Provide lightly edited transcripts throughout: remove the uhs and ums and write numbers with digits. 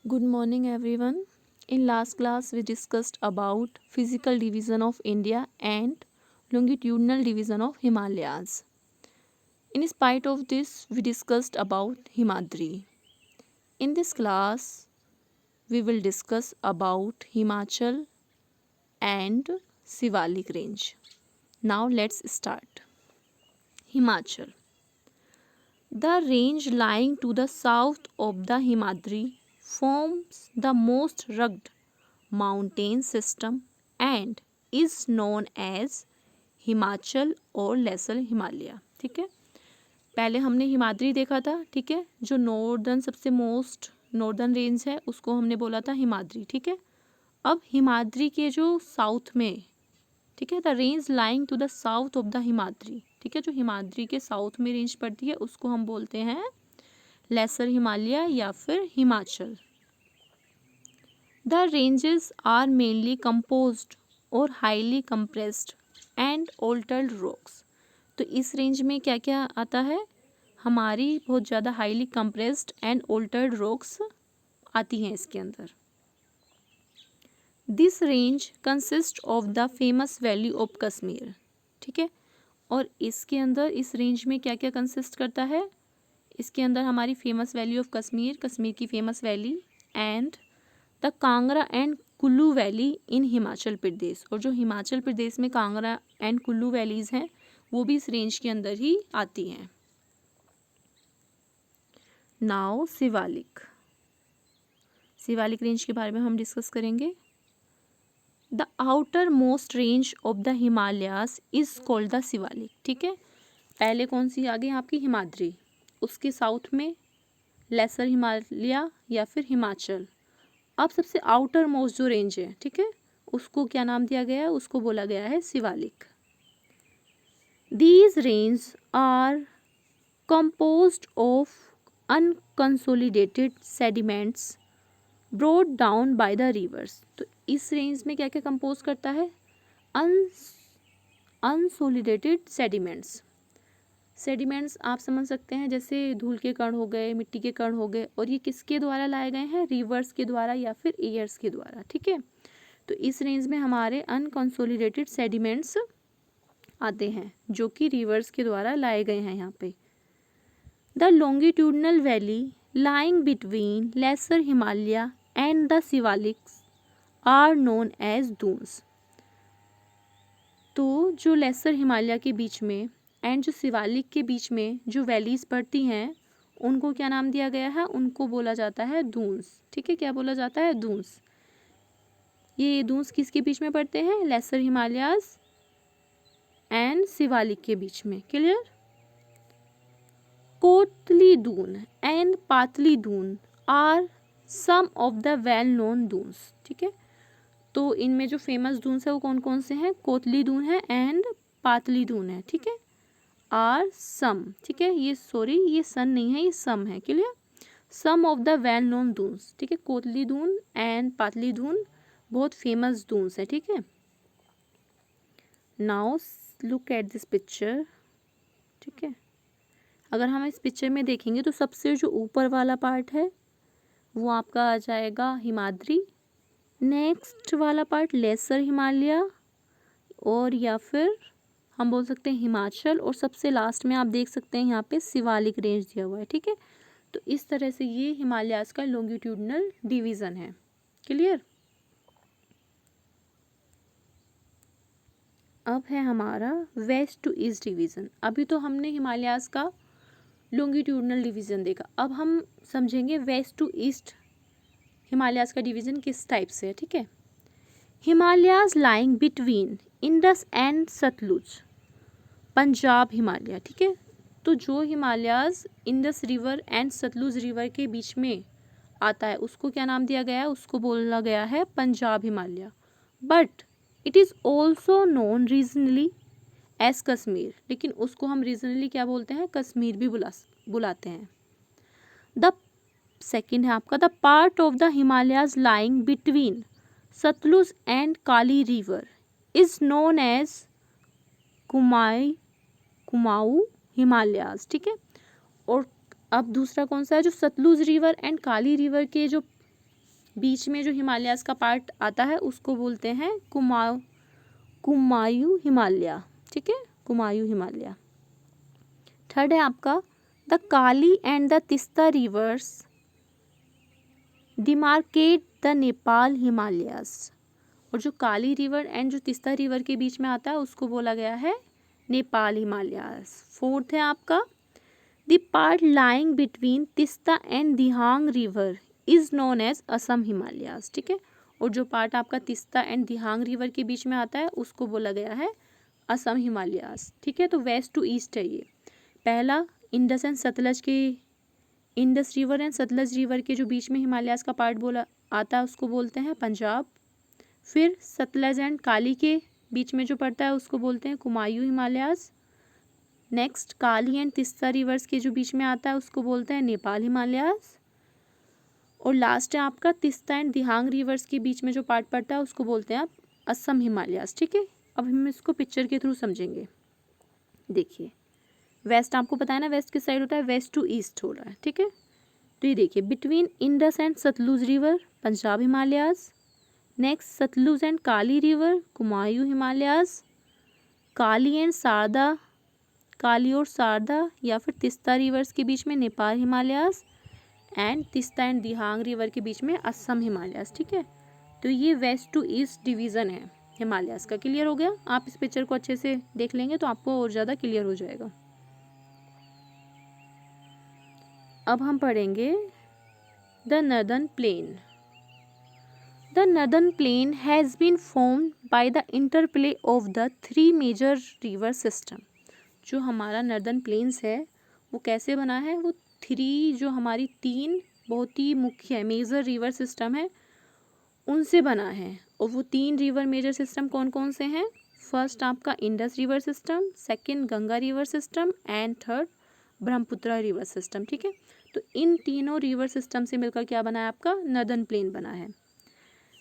Good morning everyone. In last class we discussed about physical division of India and longitudinal division of Himalayas. In spite of this we discussed about Himadri. In this class we will discuss about Himachal and Sivalik range. Now let's start. Himachal. The range lying to the south of the Himadri forms the most rugged mountain system and is known as Himachal और laser Himalaya. ठीक है, पहले हमने हिमाद्री देखा था। ठीक है, जो नॉर्दर्न सबसे मोस्ट नॉर्दर्न रेंज है उसको हमने बोला था हिमाद्री। ठीक है, अब हिमाद्री के जो साउथ में, ठीक है, the range lying to the south of the Himadri, ठीक है, जो हिमाद्री के साउथ में रेंज पड़ती है उसको हम बोलते हैं लेसर हिमालय या फिर Himachal. The ranges are mainly composed or highly compressed and altered rocks. तो इस रेंज में क्या क्या आता है? हमारी बहुत ज़्यादा highly compressed and altered rocks आती हैं इसके अंदर। This range consist of the famous valley of Kashmir. ठीक है, और इसके अंदर इस रेंज में क्या क्या कंसिस्ट करता है? इसके अंदर हमारी famous valley of Kashmir, Kashmir की famous valley, and the Kangra and Kullu valley in Himachal Pradesh. और जो हिमाचल प्रदेश में कांगड़ा एंड कुल्लू वैलीज हैं वो भी इस रेंज के अंदर ही आती हैं। नाउ शिवालिक। शिवालिक रेंज के बारे में हम डिस्कस करेंगे। The outer most range of the Himalayas is called the Shivalik. ठीक है, पहले कौन सी आ गई आपकी? हिमाद्री, उसके साउथ में लेसर हिमालय या फिर हिमाचल। अब सबसे आउटर मोस्ट जो रेंज है, ठीक है, उसको क्या नाम दिया गया है? उसको बोला गया है Shivalik. These range are composed of unconsolidated sediments brought down by the rivers. तो इस रेंज में क्या क्या कंपोज करता है? अनसोलिडेटेड सेडिमेंट्स। सेडिमेंट्स आप समझ सकते हैं, जैसे धूल के कण हो गए, मिट्टी के कण हो गए, और ये किसके द्वारा लाए गए हैं? रिवर्स के द्वारा या फिर एयर्स के द्वारा। ठीक है, तो इस रेंज में हमारे अनकंसोलिडेटेड सेडिमेंट्स आते हैं जो कि रिवर्स के द्वारा लाए गए हैं यहाँ पे। The longitudinal valley lying between lesser Himalaya and the Shivaliks are known as Doons. तो जो लेसर हिमालय के बीच में एंड जो शिवालिक के बीच में जो वैलीज पड़ती हैं उनको क्या नाम दिया गया है? उनको बोला जाता है दून्स। ठीक है, क्या बोला जाता है? दून्स। ये दून्स किसके बीच में पड़ते हैं? लेसर हिमालयाज एंड शिवालिक के बीच में। Clear? Kotli Dun and Patli Dun are some of the well known Doons. ठीक है, तो इनमें जो फेमस दून्स है वो कौन कौन से हैं? कोतली दून है एंड पातली दून है। ठीक है, आर सम। ठीक है, ये सॉरी ये सन नहीं है, ये सम है। Clear? Some of the well known Doons. ठीक है, कोतली दून एंड पातली दून बहुत फेमस दून्स है। ठीक है, now look at this picture. ठीक है, अगर हम इस पिक्चर में देखेंगे तो सबसे जो ऊपर वाला पार्ट है वो आपका आ जाएगा हिमाद्री, नेक्स्ट वाला पार्ट लेसर हिमालय, और या फिर हम बोल सकते हैं हिमाचल, और सबसे लास्ट में आप देख सकते हैं यहाँ पे शिवालिक रेंज दिया हुआ है। ठीक है, तो इस तरह से ये हिमालयास का लॉन्गिट्यूडनल डिवीज़न है। क्लियर? अब है हमारा वेस्ट टू ईस्ट डिवीज़न। अभी तो हमने हिमालयास का लॉन्गिट्यूडनल डिवीज़न देखा, अब हम समझेंगे वेस्ट टू ईस्ट हिमालयास का डिवीज़न किस टाइप से है। ठीक है, Himalayas lying between Indus and Sutlej, Punjab Himalaya. ठीक है, तो जो Himalayas Indus river and Sutlej river के बीच में आता है उसको क्या नाम दिया गया है? उसको बोला गया है Punjab Himalaya. But it is also known regionally as Kashmir, लेकिन उसको हम रीजनली क्या बोलते हैं? कश्मीर भी बुलाते हैं। द सेकेंड है आपका the part of the Himalayas lying between Sutlej and Kali river is known as Kumaon Himalayas. ठीक है, और अब दूसरा कौन सा है? जो Sutlej river and Kali river के जो बीच में जो हिमालयाज़ का पार्ट आता है उसको बोलते हैं कुमायूं हिमालय, ठीक है, कुमायूं हिमालय। थर्ड है आपका the Kali and the Teesta reverse demarcate the Nepal Himalayas. और जो काली रिवर एंड जो तिस्ता रिवर के बीच में आता है उसको बोला गया है नेपाल हिमालयाज। फोर्थ है आपका the part lying between Teesta and Dihang river is known as Assam Himalayas, ठीक है। और जो पार्ट आपका तिस्ता एंड दिहांग रिवर के बीच में आता है उसको बोला गया है असम हिमालयाज, ठीक है। तो वेस्ट टू ईस्ट है ये। पहला इंडस एंड सतलज के, Indus river and Sutlej river के जो बीच में हिमालयाज का पार्ट बोला आता है उसको बोलते हैं पंजाब। फिर सतलज एंड काली के बीच में जो पड़ता है उसको बोलते हैं Kumaon Himalayas. Next Kali and Teesta rivers के जो बीच में आता है उसको बोलते हैं नेपाल हिमालयाज। और लास्ट है आपका तिस्ता एंड दिहांग रिवर्स के बीच में जो पार्ट पड़ता है उसको बोलते हैं आप असम हिमालयाज, ठीक है। अब हम इसको पिक्चर के थ्रू समझेंगे। देखिए वेस्ट आपको पता है ना, वेस्ट किस साइड होता है, वेस्ट टू ईस्ट हो रहा है, ठीक है। तो ये देखिए between Indus and Sutlej river Punjab Himalayas. Next Sutlej and Kali river Kumaon Himalayas. Kali and Sharda, Kali और शारदा या फिर तिस्ता रिवर्स के बीच में Nepal Himalayas. And Teesta and Dihang river के बीच में असम हिमालयाज, ठीक है। तो ये वेस्ट टू ईस्ट डिवीज़न है हिमालयाज का। क्लियर हो गया? आप इस पिक्चर को अच्छे से देख लेंगे तो आपको और ज़्यादा क्लियर हो जाएगा। अब हम पढ़ेंगे the northern plain. The northern plain has been formed by the interplay of the three major river system. जो हमारा नर्दर्न प्लेन्स है वो कैसे बना है, वो थ्री जो हमारी तीन बहुत ही मुख्य मेजर रिवर सिस्टम है उनसे बना है। और वो तीन रिवर मेजर सिस्टम कौन कौन से हैं? फर्स्ट आपका Indus river system, second Ganga river system and third Brahmaputra river system, ठीक है। तो इन तीनों रिवर सिस्टम से मिलकर क्या बना है? आपका नर्दर्न प्लेन बना है।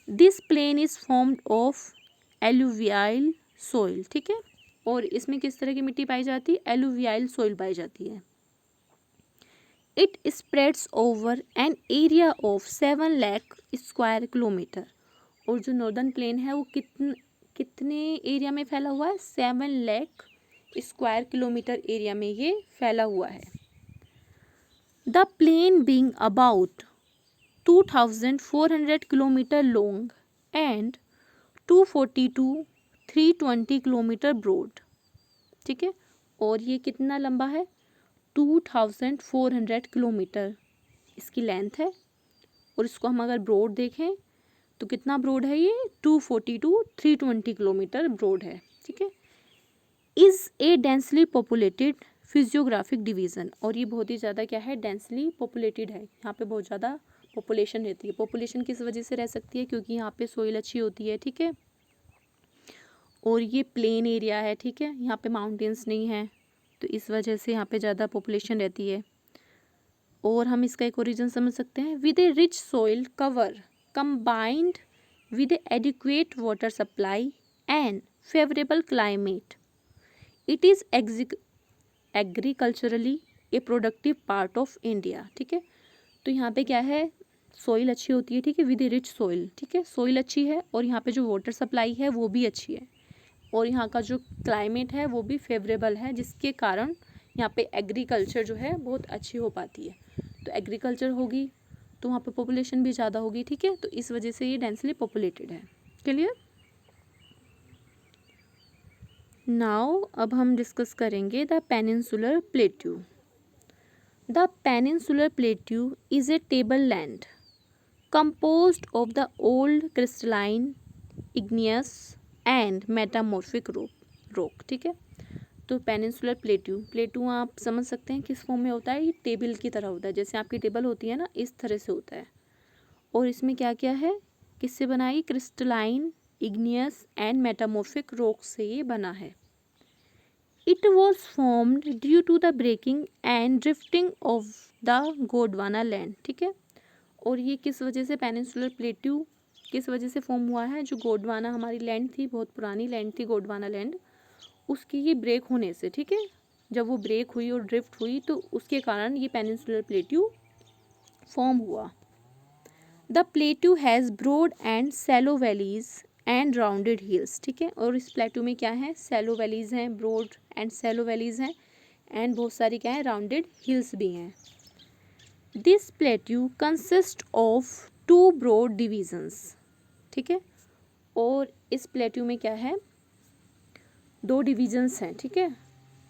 This plain is formed of alluvial soil, ठीक है। और इसमें किस तरह की मिट्टी पाई जाती है? एलुवियल सोइल पाई जाती है। It spreads over an area of 7 lakh square kilometre. और जो नॉर्दर्न प्लेन है वो कितने एरिया में फैला हुआ है? 7 लाख स्क्वायर किलोमीटर एरिया में ये फैला हुआ है। The plain being about 2400 kilometre long and 320 kilometre broad, ठीक है। और ये कितना लंबा है? 2400 किलोमीटर इसकी लेंथ है। और इसको हम अगर ब्रॉड देखें तो कितना ब्रॉड है ये? 320 किलोमीटर ब्रॉड है, ठीक है। Is a densely populated physiographic division. और ये बहुत ही ज़्यादा क्या है? डेंसली पॉपुलेटेड है। यहाँ पे बहुत ज़्यादा पॉपुलेशन रहती है। पॉपुलेशन किस वजह से रह सकती है? क्योंकि यहाँ पे सोइल अच्छी होती है, ठीक है। और ये प्लेन एरिया है, ठीक है, यहाँ पे माउंटेन्स नहीं है, तो इस वजह से यहाँ पे ज़्यादा पॉपुलेशन रहती है। और हम इसका एक और रीज़न समझ सकते हैं, with A rich soil cover combined with A adequate water supply and favourable climate, it is agriculturally A productive part of India, ठीक है। तो यहाँ पे क्या है? सोइल अच्छी होती है, ठीक है, विद ए रिच सोइल, ठीक है, सोइल अच्छी है और यहाँ पे जो वाटर सप्लाई है वो भी अच्छी है और यहाँ का जो क्लाइमेट है वो भी फेवरेबल है, जिसके कारण यहाँ पे एग्रीकल्चर जो है बहुत अच्छी हो पाती है। तो एग्रीकल्चर होगी तो वहाँ पे पॉपुलेशन भी ज़्यादा होगी, ठीक है। तो इस वजह से ये डेंसली पॉपुलेटेड है। क्लियर? नाउ अब हम डिस्कस करेंगे the peninsular plateau. The peninsular plateau is A table land composed of the old crystalline igneous and metamorphic rock, ठीक है। तो पेनिनसुलर प्लेट्यू आप समझ सकते हैं किस फॉर्म में होता है? ये टेबल की तरह होता है, जैसे आपकी टेबल होती है ना, इस तरह से होता है। और इसमें क्या क्या है? किससे बना है? Crystalline igneous and metamorphic rock से ये बना है। It was formed due to the breaking and drifting of the Gondwana land, ठीक है। और ये किस वजह से पेनिनसुलर प्लेट्यू किस वजह से फॉर्म हुआ है? जो गोंडवाना हमारी लैंड थी, बहुत पुरानी लैंड थी गोंडवाना लैंड, उसकी ये ब्रेक होने से, ठीक है, जब वो ब्रेक हुई और ड्रिफ्ट हुई तो उसके कारण ये पेनिनसुलर प्लेट्यू फॉर्म हुआ। The plateau has broad and shallow valleys and rounded hills, ठीक है। और इस प्लेट्यू में क्या है, सैलो वैलीज हैं, ब्रॉड एंड सैलो वैलीज हैं, एंड बहुत सारी क्या है, राउंडेड हिल्स भी हैं। This plateau consist of 2 broad divisions, ठीक है। और इस प्लेट्यू में क्या है, 2 डिविजन्स हैं, ठीक है।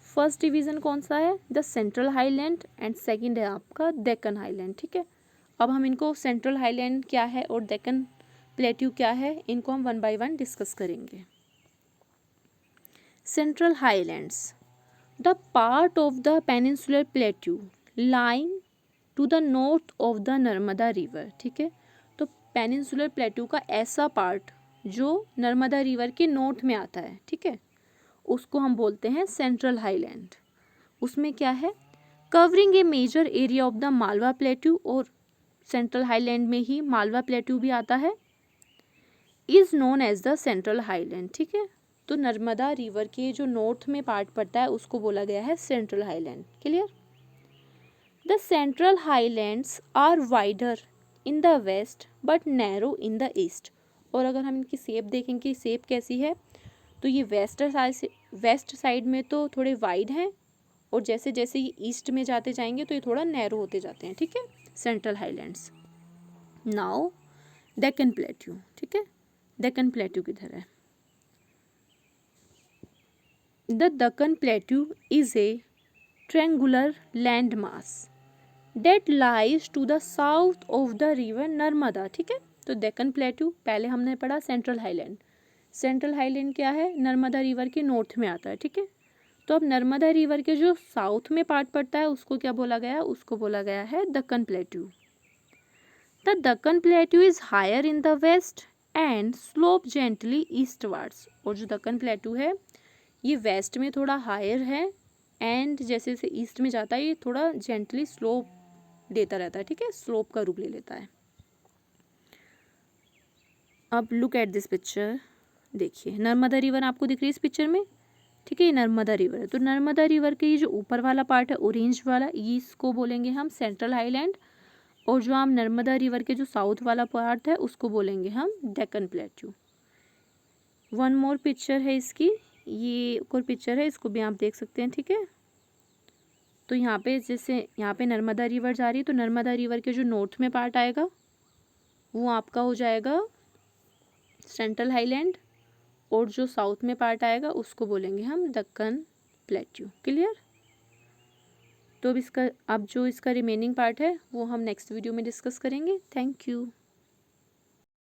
फर्स्ट डिवीज़न कौन सा है, the central highland, and second है आपका डेक्कन हाईलैंड, ठीक है। अब हम इनको सेंट्रल हाईलैंड क्या है और डेक्कन प्लेट्यू क्या है, इनको हम 1 बाय 1 डिस्कस करेंगे। Central highlands, the part of the peninsular plateau lying to the north of the Narmada river, ठीक है। तो पेनिनसुलर प्लेट्यू का ऐसा पार्ट जो नर्मदा रिवर के नॉर्थ में आता है, ठीक है, उसको हम बोलते हैं सेंट्रल हाईलैंड। उसमें क्या है, covering a major area of the Malwa plateau, और सेंट्रल हाईलैंड में ही मालवा प्लेट्यू भी आता है, is known as the central highland, ठीक है। तो नर्मदा रिवर के जो नॉर्थ में पार्ट पड़ता है उसको बोला गया है central highland, clear. The central highlands are wider in the west but narrow in the east. और अगर हम इनकी शेप देखें कि शेप कैसी है, तो ये वेस्ट साइड में तो थोड़े वाइड हैं, और जैसे जैसे ये ईस्ट में जाते जाएंगे तो ये थोड़ा नैरो होते जाते हैं, ठीक है, central highlands. Now Deccan plateau, ठीक है। डेक्कन प्लेट्यू किधर है, the Deccan plateau is a triangular land mass that lies to the south of the river Narmada, ठीक है। तो डेक्कन प्लेट्यू पहले हमने पढ़ा सेंट्रल हाईलैंड, सेंट्रल हाईलैंड क्या है, नर्मदा रिवर के नॉर्थ में आता है, ठीक है। तो अब नर्मदा रिवर के जो साउथ में पार्ट पड़ता है उसको क्या बोला गया है, उसको बोला गया है Deccan plateau. The Deccan plateau is higher in the west and slope gently eastwards. और जो दक्कन प्लेट्यू है ये वेस्ट में थोड़ा हायर है, एंड जैसे जैसे ईस्ट में जाता है ये थोड़ा जेंटली स्लोप देता रहता है, ठीक है, स्लोप का रूप ले लेता है। अब लुक एट दिस पिक्चर, देखिए नर्मदा रिवर आपको दिख रही है इस पिक्चर में, ठीक है, ये नर्मदा रिवर है। तो नर्मदा रिवर के ये जो ऊपर वाला पार्ट है ऑरेंज वाला, ये इसको बोलेंगे हम सेंट्रल हाईलैंड, और जो हम नर्मदा रिवर के जो साउथ वाला पार्ट है उसको बोलेंगे हम डेक्कन प्लेट्यू। 1 मोर पिक्चर है इसकी, ये एक और पिक्चर है, इसको भी आप देख सकते हैं, ठीक है। तो यहाँ पे जैसे यहाँ पे नर्मदा रिवर जा रही है, तो नर्मदा रिवर के जो नॉर्थ में पार्ट आएगा वो आपका हो जाएगा सेंट्रल हाईलैंड, और जो साउथ में पार्ट आएगा उसको बोलेंगे हम दक्कन प्लेट्यू, क्लियर। तो अब जो इसका रिमेनिंग पार्ट है वो हम नेक्स्ट वीडियो में डिस्कस करेंगे। Thank you.